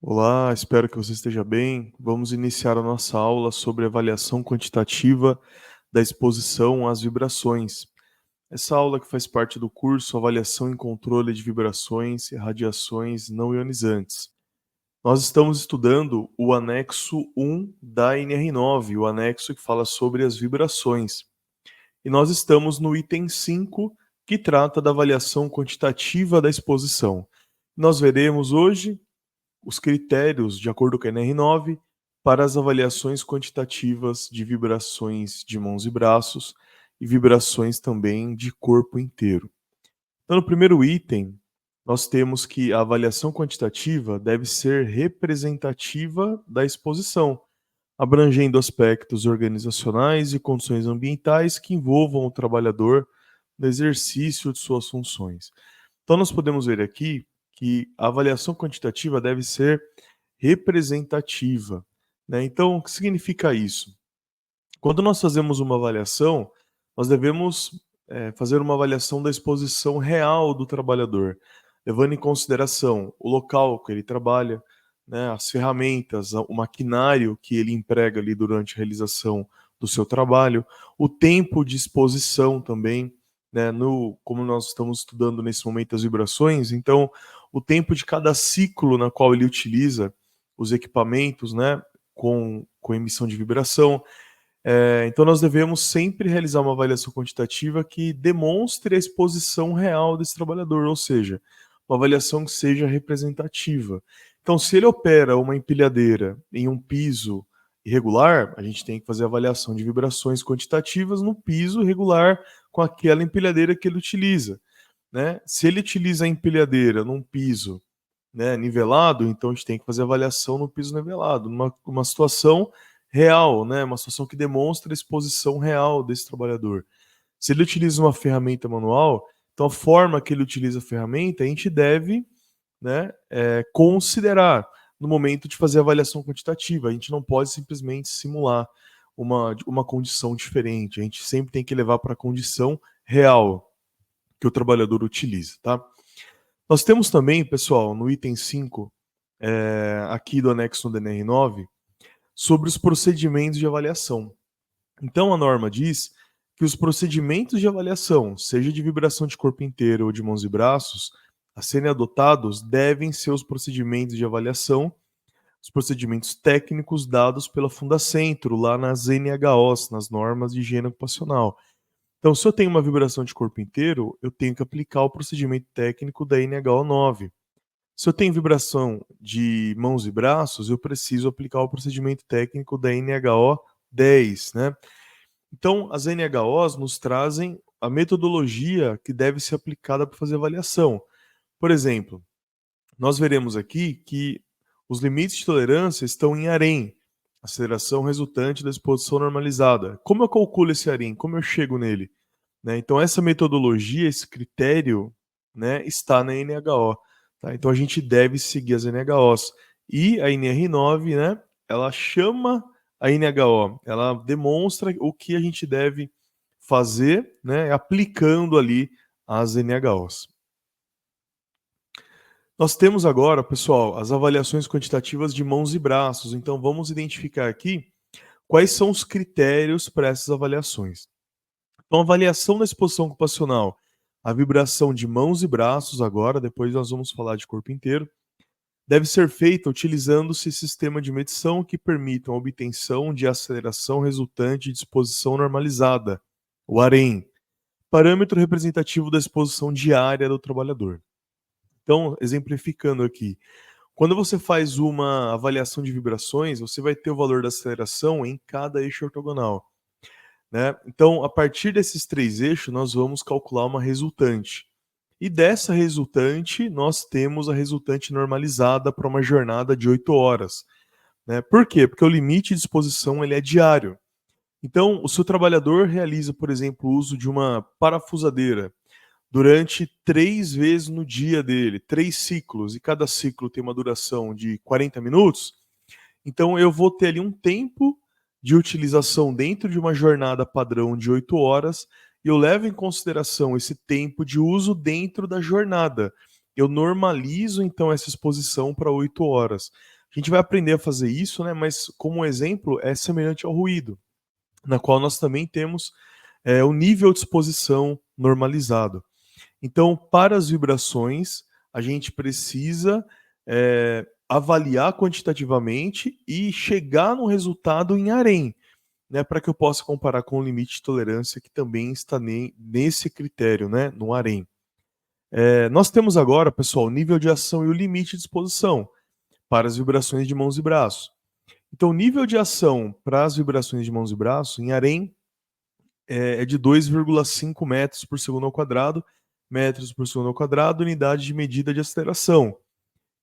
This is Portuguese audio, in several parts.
Olá, espero que você esteja bem. Vamos iniciar a nossa aula sobre avaliação quantitativa da exposição às vibrações. Essa aula que faz parte do curso Avaliação e Controle de Vibrações e Radiações Não Ionizantes. Nós estamos estudando o anexo 1 da NR9, o anexo que fala sobre as vibrações. E nós estamos no item 5, que trata da avaliação quantitativa da exposição. Nós veremos hoje os critérios, de acordo com a NR9, para as avaliações quantitativas de vibrações de mãos e braços e vibrações também de corpo inteiro. Então, no primeiro item, nós temos que a avaliação quantitativa deve ser representativa da exposição, abrangendo aspectos organizacionais e condições ambientais que envolvam o trabalhador no exercício de suas funções. Então, nós podemos ver aqui que a avaliação quantitativa deve ser representativa, né? Então, o que significa isso? Quando nós fazemos uma avaliação, nós devemos fazer uma avaliação da exposição real do trabalhador, levando em consideração o local que ele trabalha, né, as ferramentas, o maquinário que ele emprega ali durante a realização do seu trabalho, o tempo de exposição também, né, como nós estamos estudando nesse momento as vibrações, então o tempo de cada ciclo na qual ele utiliza os equipamentos, né, com emissão de vibração. Então nós devemos sempre realizar uma avaliação quantitativa que demonstre a exposição real desse trabalhador, ou seja, uma avaliação que seja representativa. Então, se ele opera uma empilhadeira em um piso irregular, a gente tem que fazer avaliação de vibrações quantitativas no piso irregular com aquela empilhadeira que ele utiliza, né? Se ele utiliza a empilhadeira num piso, né, nivelado, então a gente tem que fazer avaliação no piso nivelado, numa situação real, né, uma situação que demonstra a exposição real desse trabalhador. Se ele utiliza uma ferramenta manual, então a forma que ele utiliza a ferramenta a gente deve, né, considerar no momento de fazer a avaliação quantitativa. A gente não pode simplesmente simular uma condição diferente, a gente sempre tem que levar para a condição real que o trabalhador utiliza, tá? Nós temos também, pessoal, no item 5, aqui do anexo do DNR9, sobre os procedimentos de avaliação. Então, a norma diz que os procedimentos de avaliação, seja de vibração de corpo inteiro ou de mãos e braços, a serem adotados devem ser os procedimentos de avaliação, os procedimentos técnicos dados pela Fundacentro, lá nas NHOs, nas normas de higiene ocupacional. Então, se eu tenho uma vibração de corpo inteiro, eu tenho que aplicar o procedimento técnico da NHO 9. Se eu tenho vibração de mãos e braços, eu preciso aplicar o procedimento técnico da NHO 10, né? Então, as NHOs nos trazem a metodologia que deve ser aplicada para fazer avaliação. Por exemplo, nós veremos aqui que os limites de tolerância estão em AREM, aceleração resultante da exposição normalizada. Como eu calculo esse AREM? Como eu chego nele? Né? Então, essa metodologia, esse critério, né, está na NHO. Tá? Então, a gente deve seguir as NHOs. E a NR9, né, ela chama a NHO, ela demonstra o que a gente deve fazer, né, aplicando ali as NHOs. Nós temos agora, pessoal, as avaliações quantitativas de mãos e braços. Então, vamos identificar aqui quais são os critérios para essas avaliações. Então, avaliação da exposição ocupacional, a vibração de mãos e braços agora, depois nós vamos falar de corpo inteiro, deve ser feita utilizando-se sistema de medição que permitam a obtenção de aceleração resultante de exposição normalizada, o AREM, parâmetro representativo da exposição diária do trabalhador. Então, exemplificando aqui, quando você faz uma avaliação de vibrações, você vai ter o valor da aceleração em cada eixo ortogonal, né? Então, a partir desses 3 eixos, nós vamos calcular uma resultante. E dessa resultante, nós temos a resultante normalizada para uma jornada de 8 horas. Né? Por quê? Porque o limite de exposição ele é diário. Então, o seu trabalhador realiza, por exemplo, o uso de uma parafusadeira durante 3 vezes no dia dele, 3 ciclos, e cada ciclo tem uma duração de 40 minutos, então eu vou ter ali um tempo de utilização dentro de uma jornada padrão de 8 horas, e eu levo em consideração esse tempo de uso dentro da jornada. eu normalizo então essa exposição para 8 horas. A gente vai aprender a fazer isso, né, mas como exemplo é semelhante ao ruído, na qual nós também temos o nível de exposição normalizado. Então, para as vibrações, a gente precisa avaliar quantitativamente e chegar no resultado em harém, né, para que eu possa comparar com o limite de tolerância que também está nesse critério, né, no harém. Nós temos agora, pessoal, o nível de ação e o limite de exposição para as vibrações de mãos e braços. Então, o nível de ação para as vibrações de mãos e braços em harém é de 2,5 metros por segundo ao quadrado, metros por segundo ao quadrado, unidade de medida de aceleração.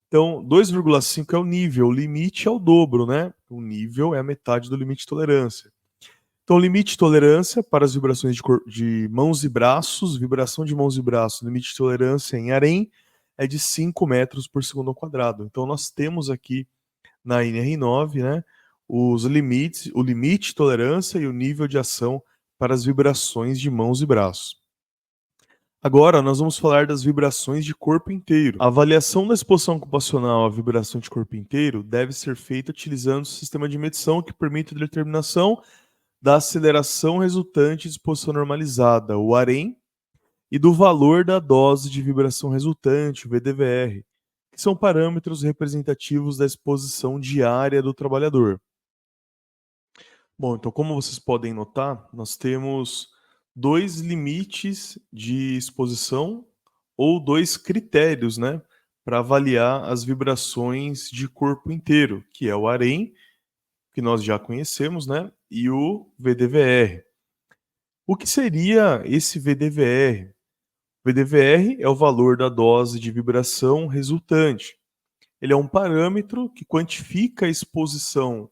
Então, 2,5 é o nível, o limite é o dobro, né? O nível é a metade do limite de tolerância. Então, o limite de tolerância para as vibrações de mãos e braços, vibração de mãos e braços, limite de tolerância em harém é de 5 metros por segundo ao quadrado. Então, nós temos aqui na NR9, né, os limites, o limite de tolerância e o nível de ação para as vibrações de mãos e braços. Agora, nós vamos falar das vibrações de corpo inteiro. A avaliação da exposição ocupacional à vibração de corpo inteiro deve ser feita utilizando o sistema de medição que permite a determinação da aceleração resultante de exposição normalizada, o harém, e do valor da dose de vibração resultante, o VDVR, que são parâmetros representativos da exposição diária do trabalhador. Bom, então como vocês podem notar, nós temos 2 limites de exposição ou 2 critérios, né, para avaliar as vibrações de corpo inteiro, que é o harém, que nós já conhecemos, né, e o VDVR. O que seria esse VDVR? O VDVR é o valor da dose de vibração resultante. Ele é um parâmetro que quantifica a exposição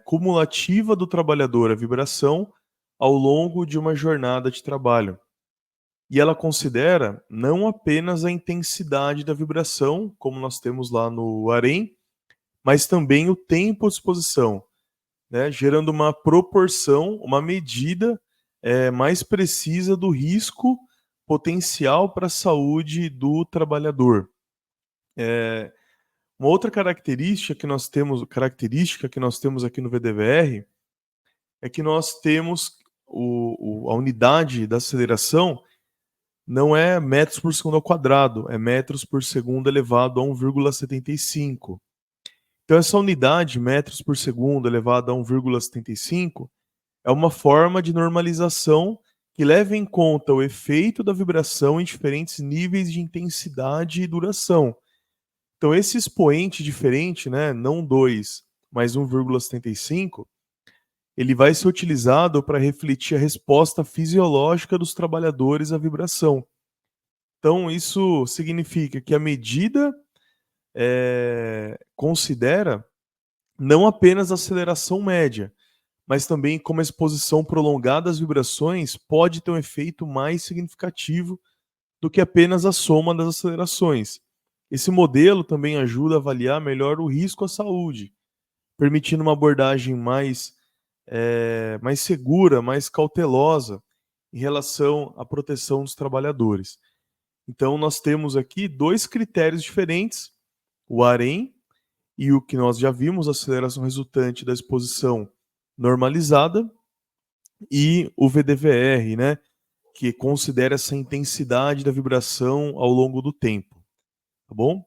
cumulativa do trabalhador à vibração ao longo de uma jornada de trabalho. E ela considera não apenas a intensidade da vibração, como nós temos lá no harém, mas também o tempo de exposição, né, gerando uma proporção, uma medida mais precisa do risco potencial para a saúde do trabalhador. Uma outra característica que nós temos aqui no VDVR é que nós temos a unidade da aceleração não é metros por segundo ao quadrado, é metros por segundo elevado a 1,75. Então essa unidade, metros por segundo elevado a 1,75, é uma forma de normalização que leva em conta o efeito da vibração em diferentes níveis de intensidade e duração. Então esse expoente diferente, né, não 2, mas 1,75, ele vai ser utilizado para refletir a resposta fisiológica dos trabalhadores à vibração. Então isso significa que a medida considera não apenas a aceleração média, mas também como a exposição prolongada às vibrações pode ter um efeito mais significativo do que apenas a soma das acelerações. Esse modelo também ajuda a avaliar melhor o risco à saúde, permitindo uma abordagem mais segura, mais cautelosa em relação à proteção dos trabalhadores. Então, nós temos aqui 2 critérios diferentes, o harém e o que nós já vimos, a aceleração resultante da exposição normalizada, e o VDVR, né, que considera essa intensidade da vibração ao longo do tempo. Tá bom?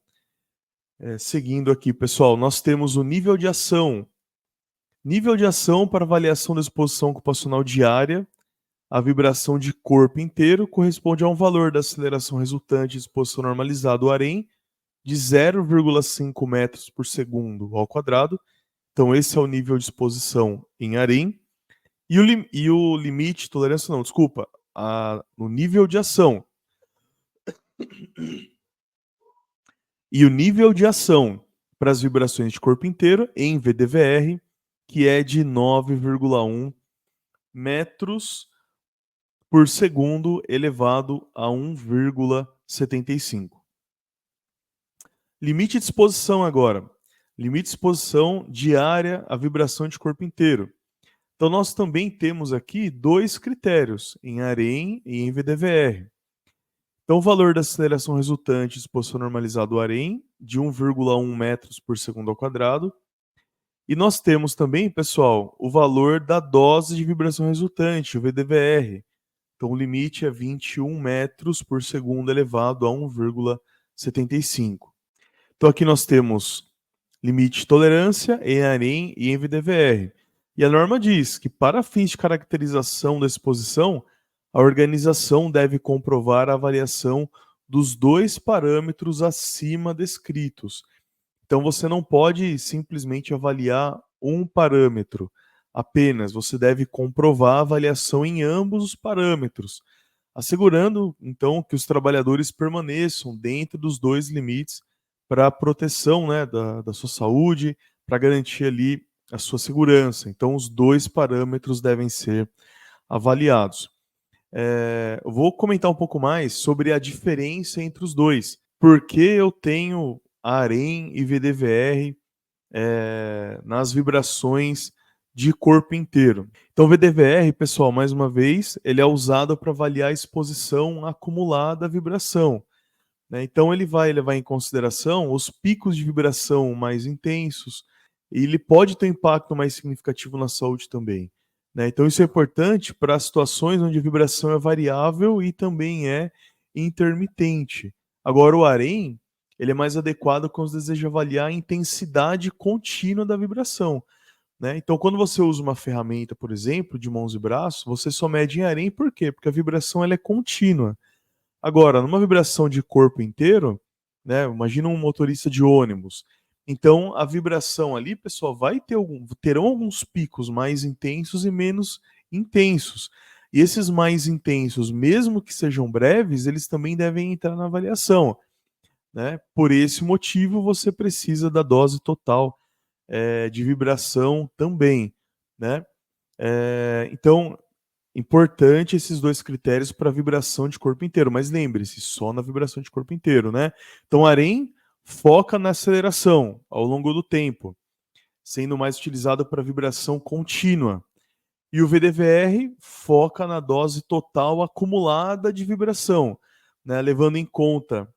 Seguindo aqui, pessoal, nós temos o nível de ação. Nível de ação para avaliação da exposição ocupacional diária. A vibração de corpo inteiro corresponde a um valor da aceleração resultante de exposição normalizada, o harém, de 0,5 metros por segundo ao quadrado. Então, esse é o nível de exposição em harém. E o limite de tolerância, não, desculpa, o nível de ação. E o nível de ação para as vibrações de corpo inteiro em VDVR, que é de 9,1 metros por segundo elevado a 1,75. Limite de exposição agora. Limite de exposição diária à vibração de corpo inteiro. Então nós também temos aqui 2 critérios, em harém e em VDVR. Então, o valor da aceleração resultante exposto ao normalizado AREM, de 1,1 metros por segundo ao quadrado. E nós temos também, pessoal, o valor da dose de vibração resultante, o VDVR. Então, o limite é 21 metros por segundo elevado a 1,75. Então, aqui nós temos limite de tolerância em AREM e em VDVR. E a norma diz que, para fins de caracterização da exposição, a organização deve comprovar a variação dos dois parâmetros acima descritos. Então, você não pode simplesmente avaliar um parâmetro apenas, você deve comprovar a avaliação em ambos os parâmetros, assegurando, então, que os trabalhadores permaneçam dentro dos dois limites para a proteção, né, da sua saúde, para garantir ali a sua segurança. Então, os dois parâmetros devem ser avaliados. Eu vou comentar um pouco mais sobre a diferença entre os dois. Por que eu tenho AREM e VDVR nas vibrações de corpo inteiro? Então, o VDVR, pessoal, mais uma vez, ele é usado para avaliar a exposição acumulada à vibração, né? Então, ele vai levar em consideração os picos de vibração mais intensos e ele pode ter um impacto mais significativo na saúde também, né? Então, isso é importante para situações onde a vibração é variável e também é intermitente. Agora, o AREM, ele é mais adequado quando você deseja avaliar a intensidade contínua da vibração, né? Então, quando você usa uma ferramenta, por exemplo, de mãos e braços, você só mede em AREM, por quê? Porque a vibração ela é contínua. Agora, numa vibração de corpo inteiro, né? Imagina um motorista de ônibus. Então, a vibração ali, pessoal, terão alguns picos mais intensos e menos intensos. E esses mais intensos, mesmo que sejam breves, eles também devem entrar na avaliação, né? Por esse motivo, você precisa da dose total de vibração também, né? Então, importante esses dois critérios para vibração de corpo inteiro, mas lembre-se, só na vibração de corpo inteiro, né? Então, a AREM foca na aceleração ao longo do tempo, sendo mais utilizado para vibração contínua. E o VDVR foca na dose total acumulada de vibração, né? Levando em conta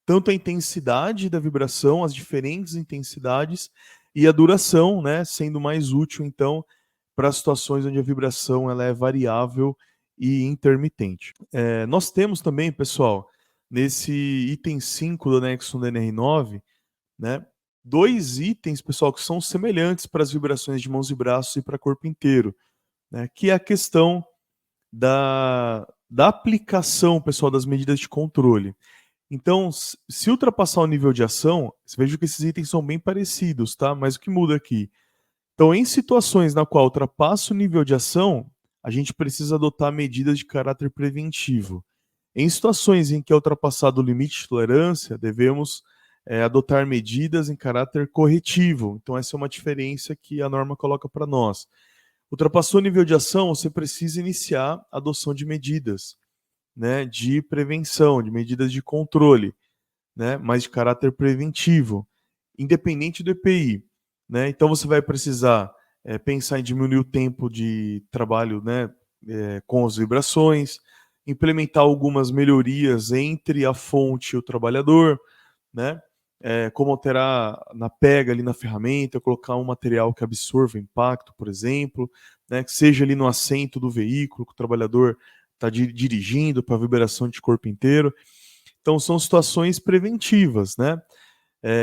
tanto a intensidade da vibração, as diferentes intensidades, e a duração, né? Sendo mais útil, então, para situações onde a vibração ela é variável e intermitente. Nós temos também, pessoal, nesse item 5 do anexo da NR9, né, dois itens, pessoal, que são semelhantes para as vibrações de mãos e braços e para corpo inteiro, né, que é a questão da aplicação, pessoal, das medidas de controle. Então, se ultrapassar o nível de ação, você veja que esses itens são bem parecidos, tá? Mas o que muda aqui? Então, em situações na qual ultrapassa o nível de ação, a gente precisa adotar medidas de caráter preventivo. Em situações em que é ultrapassado o limite de tolerância, devemos adotar medidas em caráter corretivo. Então, essa é uma diferença que a norma coloca para nós. Ultrapassou o nível de ação, você precisa iniciar a adoção de medidas, né, de prevenção, de medidas de controle, né, mas de caráter preventivo, independente do EPI, né? Então você vai precisar pensar em diminuir o tempo de trabalho, né, com as vibrações, implementar algumas melhorias entre a fonte e o trabalhador, né? Como alterar na pega ali na ferramenta, colocar um material que absorva impacto, por exemplo, né, que seja ali no assento do veículo que o trabalhador está dirigindo para vibração de corpo inteiro. Então são situações preventivas, né?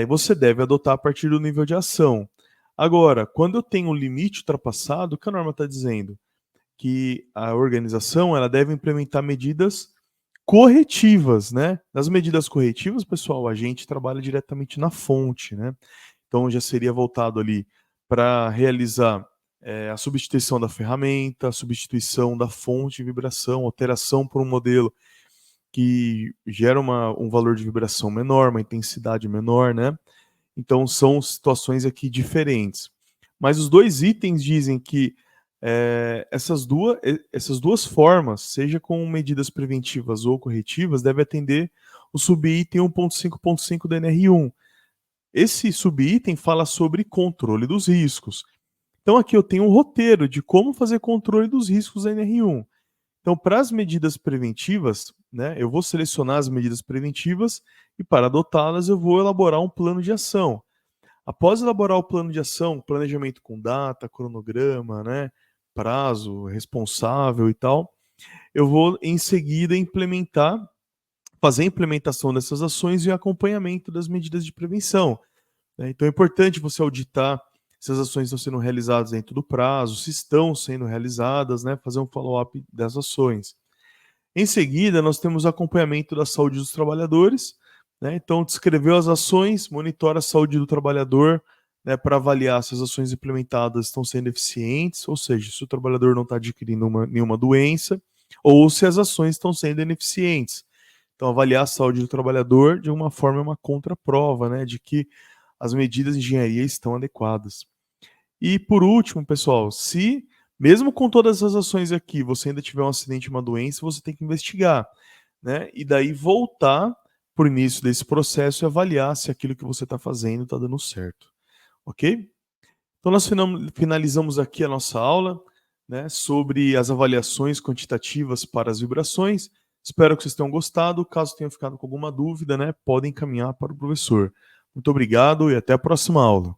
Você deve adotar a partir do nível de ação. Agora, quando eu tenho um limite ultrapassado, o que a norma está dizendo? Que a organização ela deve implementar medidas corretivas, né? Nas medidas corretivas, pessoal, a gente trabalha diretamente na fonte, né? Então já seria voltado ali para realizar a substituição da ferramenta, a substituição da fonte de vibração, alteração por um modelo que gera um valor de vibração menor, uma intensidade menor, né? Então são situações aqui diferentes. Mas os dois itens dizem que essas duas formas, seja com medidas preventivas ou corretivas, deve atender o subitem 1.5.5 da NR1. Esse subitem fala sobre controle dos riscos. Então aqui eu tenho um roteiro de como fazer controle dos riscos da NR1. Então, para as medidas preventivas, né, eu vou selecionar as medidas preventivas e, para adotá-las, eu vou elaborar um plano de ação. Após elaborar o plano de ação, planejamento com data, cronograma, né, prazo, responsável e tal, eu vou em seguida fazer a implementação dessas ações e acompanhamento das medidas de prevenção, né? Então é importante você auditar se as ações estão sendo realizadas dentro do prazo, se estão sendo realizadas, né, fazer um follow-up das ações. Em seguida, nós temos o acompanhamento da saúde dos trabalhadores, né? Então, descreveu as ações, monitora a saúde do trabalhador, né, para avaliar se as ações implementadas estão sendo eficientes, ou seja, se o trabalhador não está adquirindo nenhuma doença, ou se as ações estão sendo ineficientes. Então, avaliar a saúde do trabalhador de uma forma é uma contraprova, né, de que as medidas de engenharia estão adequadas. E por último, pessoal, se mesmo com todas as ações aqui, você ainda tiver um acidente, uma doença, você tem que investigar, né? E daí voltar para o início desse processo e avaliar se aquilo que você está fazendo está dando certo, ok? Então nós finalizamos aqui a nossa aula, né, sobre as avaliações quantitativas para as vibrações. Espero que vocês tenham gostado. Caso tenham ficado com alguma dúvida, né, podem encaminhar para o professor. Muito obrigado e até a próxima aula.